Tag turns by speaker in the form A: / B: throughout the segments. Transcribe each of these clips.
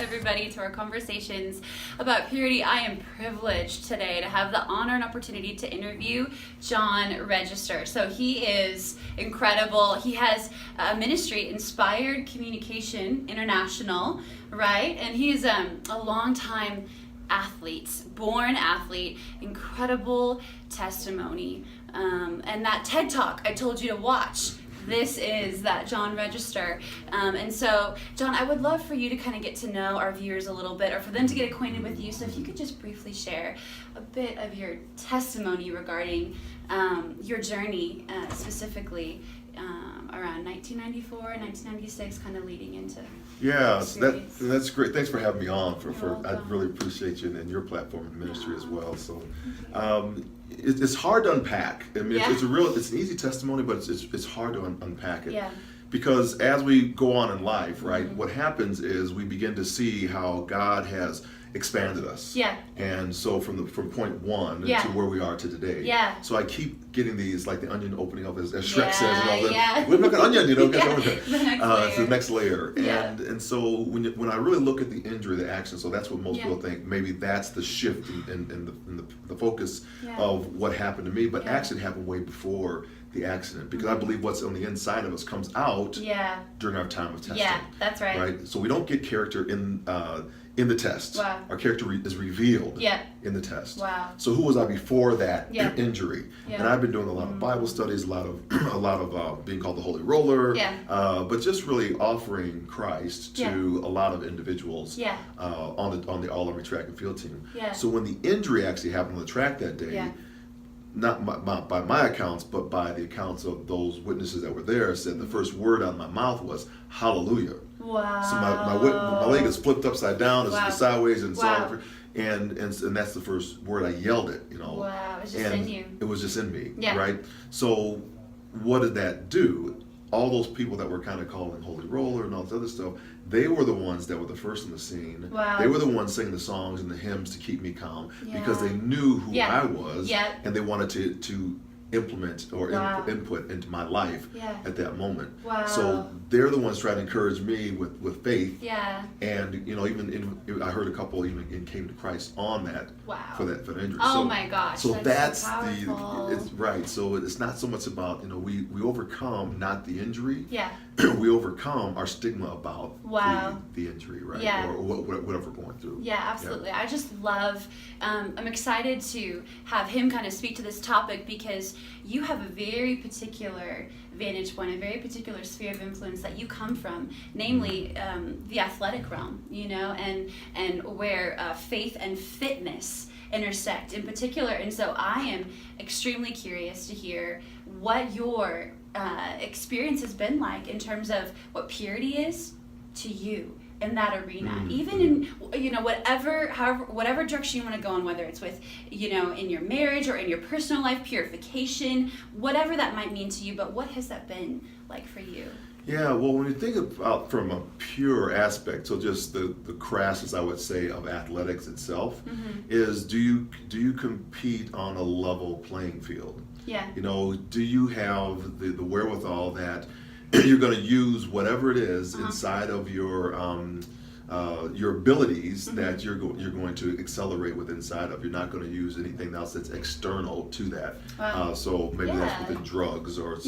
A: everybody, to our conversations about purity. I am privileged today to have the honor and opportunity to interview John Register. So he is incredible. He has a ministry, Inspired Communication International, right? And he's a longtime athlete, born athlete, incredible testimony. And that TED Talk I told you to watch, this is that John Register. And so, John, I would love for you to kind of get to know our viewers a little bit, or for them to get acquainted with you. So if you could just briefly share a bit of your testimony regarding your journey, specifically around 1994, 1996, kind of leading into.
B: Yes, that's great. Thanks for having me on. I really appreciate you and your platform and ministry as well. So it's hard to unpack. I mean, it's an easy testimony, but it's hard to unpack it. Yeah. Because as we go on in life, right, what happens is we begin to see how God has expanded us. Yeah. And so from point one to where we are to today. Yeah. So I keep getting these, like the onion opening up, as Shrek says, we're like an onion, get over there. It's the next layer. Yeah. And so when I really look at the injury, the action, so that's what most people think, maybe that's the shift in the focus of what happened to me, but accident happened way before the accident, because I believe what's on the inside of us comes out during our time of testing.
A: Yeah, that's right.
B: Right? So we don't get character in the test. Wow. Our character is revealed in the test. Wow. So who was I before that injury? Yeah. And I've been doing a lot of Bible studies, a lot of being called the Holy Roller, but just really offering Christ to a lot of individuals on the All-Army track and field team. Yeah. So when the injury actually happened on the track that day, not by my accounts, but by the accounts of those witnesses that were there, said the first word out of my mouth was hallelujah.
A: Wow.
B: So my leg is flipped upside down, it's sideways, and so and that's the first word I yelled it.
A: Wow, it was just in you.
B: It was just in me, right? So what did that do? All those people that were kind of calling Holy Roller and all this other stuff, they were the ones that were the first on the scene. Wow. They were the ones singing the songs and the hymns to keep me calm because they knew who I was, and they wanted to implement or input into my life at that moment. Wow. So they're the ones trying to encourage me with faith. Yeah. And I heard a couple even came to Christ on that for that injury.
A: Oh my gosh.
B: So that's it's right. So it's not so much about we overcome not the injury. Yeah. We overcome our stigma about the injury, right? Yeah. Or whatever we're going through.
A: Yeah, absolutely. Yeah. I just love. I'm excited to have him kind of speak to this topic, because you have a very particular vantage point, a very particular sphere of influence that you come from, namely the athletic realm, and where faith and fitness intersect in particular. And so I am extremely curious to hear what your experience has been like in terms of what purity is to you in that arena, even in whatever direction you want to go in, whether it's with in your marriage or in your personal life, purification, whatever that might mean to you. But what has that been like for you?
B: Yeah, well, when you think about from a pure aspect, so just the crassness, I would say, of athletics itself, is do you compete on a level playing field? Yeah. Do you have the wherewithal that you're going to use whatever it is inside of your abilities that you're going to accelerate with inside of. You're not going to use anything else that's external to that. Wow. So maybe that's within drugs or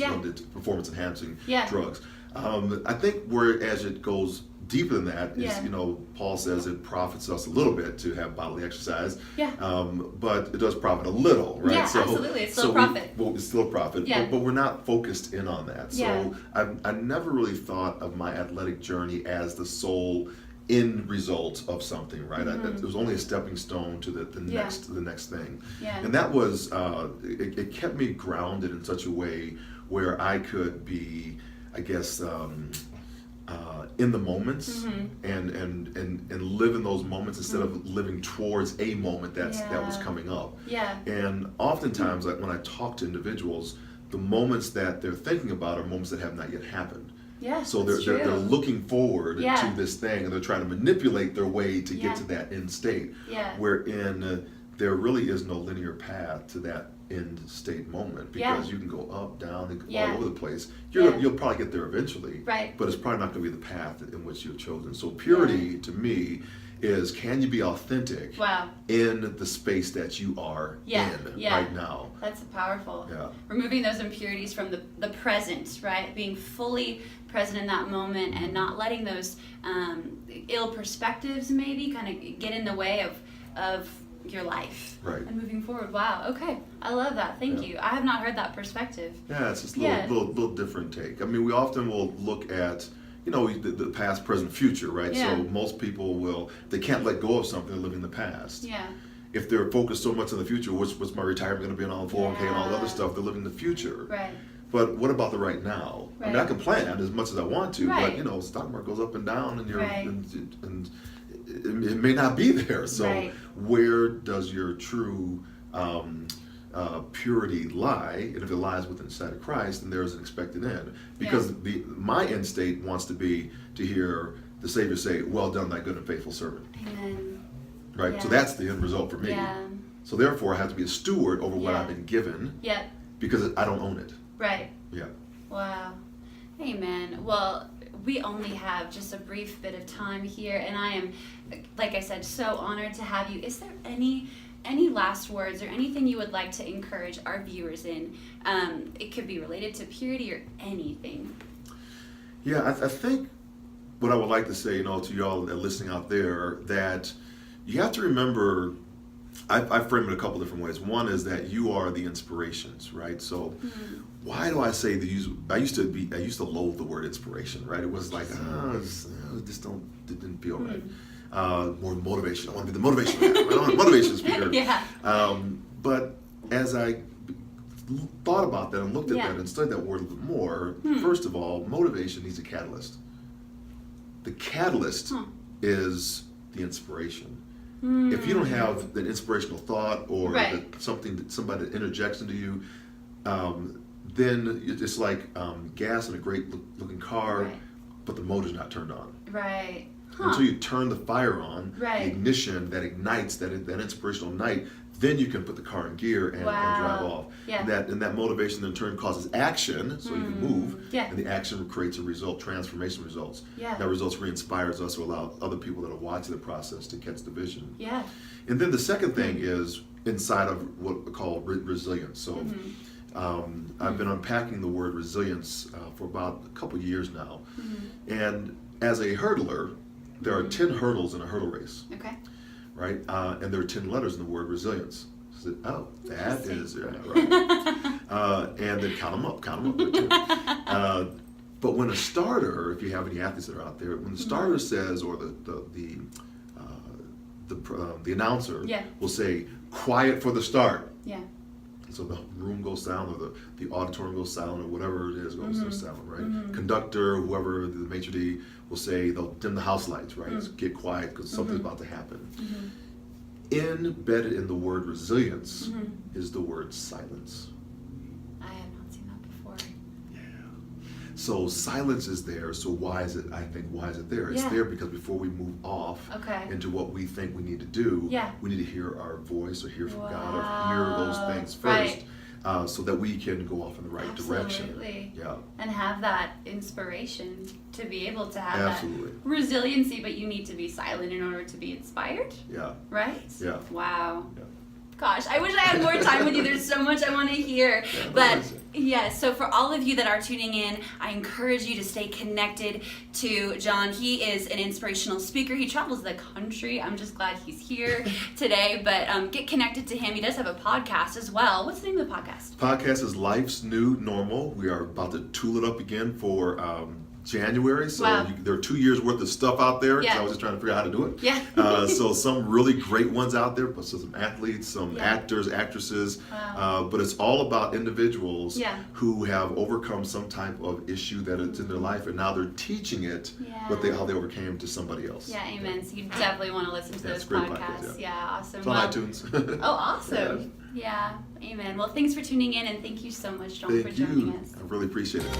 B: performance enhancing drugs. I think as it goes deeper than that is, Paul says it profits us a little bit to have bodily exercise. Yeah. But it does profit a little, right?
A: Yeah, absolutely. It's still a profit.
B: It's still a profit, but we're not focused in on that. So I never really thought of my athletic journey as the sole end result of something, right? It was only a stepping stone to the next thing. Yeah. And that was, it kept me grounded in such a way where I could be, I guess, in the moments and live in those moments instead of living towards a moment that was coming up. Yeah. And oftentimes, like when I talk to individuals, the moments that they're thinking about are moments that have not yet happened. Yeah, so they're looking forward to this thing, and they're trying to manipulate their way to get to that end state. Yeah. Wherein there really is no linear path to that end state moment, because you can go up, down, and all over the place. You'll probably get there eventually,
A: right?
B: But it's probably not going to be the path in which you've chosen. So purity to me is, can you be authentic in the space that you are in right now?
A: That's powerful.
B: Yeah.
A: Removing those impurities from the present, right? Being fully present in that moment and not letting those ill perspectives maybe kind of get in the way of your life,
B: right?
A: And moving forward. Wow. Okay, I love that. Thank you. I have not heard that perspective.
B: Yeah, it's just a little different take. I mean, we often will look at, the past, present, future, right?
A: Yeah.
B: So most people they can't let go of something, they're living in the past.
A: Yeah.
B: If they're focused so much on the future, what's my retirement going to be on, all 401k and all the other stuff, they're living in the future.
A: Right.
B: But what about the right now?
A: Right.
B: I mean, I can plan as much as I want to,
A: right.
B: but stock market goes up and down, and and it may not be there. So where does your true purity lie? And if it lies within the sight of Christ, then there's an expected end. Because my end state wants to be to hear the Savior say, "Well done, thy good and faithful servant."
A: Amen.
B: Right. So that's the end result for me.
A: Yeah.
B: So therefore, I have to be a steward over what I've been given.
A: Yeah.
B: Because I don't own it.
A: Right.
B: Yeah.
A: Wow. Amen. Well, we only have just a brief bit of time here, and I am, like I said, so honored to have you. Is there any last words or anything you would like to encourage our viewers in? It could be related to purity or anything.
B: Yeah, I think what I would like to say, to y'all that are listening out there, that you have to remember, I frame it a couple different ways. One is that you are the inspirations, right? So why do I say I used to loathe the word inspiration, right? It was like, it didn't feel right. More motivation. I want to be the motivation guy. I want a motivation speaker. But as I thought about that and looked at that and studied that word a little bit more, first of all, motivation needs a catalyst. The catalyst is the inspiration. If you don't have that inspirational thought or something that somebody interjects into you, then it's like gas in a great looking car, but the motor's not turned on.
A: Right.
B: Until you turn the fire on, the ignition that ignites that inspirational night, then you can put the car in gear and drive off. And that motivation in turn causes action, so you can move, and the action creates a result, transformation results. That results re-inspires us to allow other people that are watching the process to catch the vision. And then the second thing is inside of what we call resilience. So I've been unpacking the word resilience for about a couple years now. And as a hurdler, there are 10 hurdles in a hurdle race.
A: Okay.
B: Right? And there are 10 letters in the word resilience. So, that is, right. And then count them up. But when a starter, if you have any athletes that are out there, when the starter says, or the announcer will say, "Quiet for the start." So the room goes silent, or the auditorium goes silent, or whatever it is goes silent, right? Conductor, whoever, the maitre d' will say, they'll dim the house lights, right? So get quiet because something's about to happen. Embedded in the word resilience is the word silence.
A: I have not seen that before.
B: So silence is there. So why is it there? It's there because before we move off into what we think we need to do, we need to hear our voice or hear from God or hear those things first. So that we can go off in the right direction.
A: And have that inspiration to be able to have that resiliency, but you need to be silent in order to be inspired. Right? Wow. Gosh, I wish I had more time with you. There's so much I want to hear. But so for all of you that are tuning in, I encourage you to stay connected to John. He is an inspirational speaker. He travels the country. I'm just glad he's here today. But get connected to him. He does have a podcast as well. What's the name of the podcast?
B: Podcast is Life's New Normal. We are about to tool it up again for January, so there are 2 years worth of stuff out there. So I was just trying to figure out how to do it. So some really great ones out there, but some athletes, some actors, actresses. But it's all about individuals who have overcome some type of issue that is in their life, and now they're teaching it how they overcame to somebody else. Amen.
A: So you definitely want to listen to those podcasts. Awesome.
B: It's on iTunes.
A: Oh, awesome. Amen. Well, thanks for tuning in, and thank you so much, John, for joining us.
B: I really appreciate it.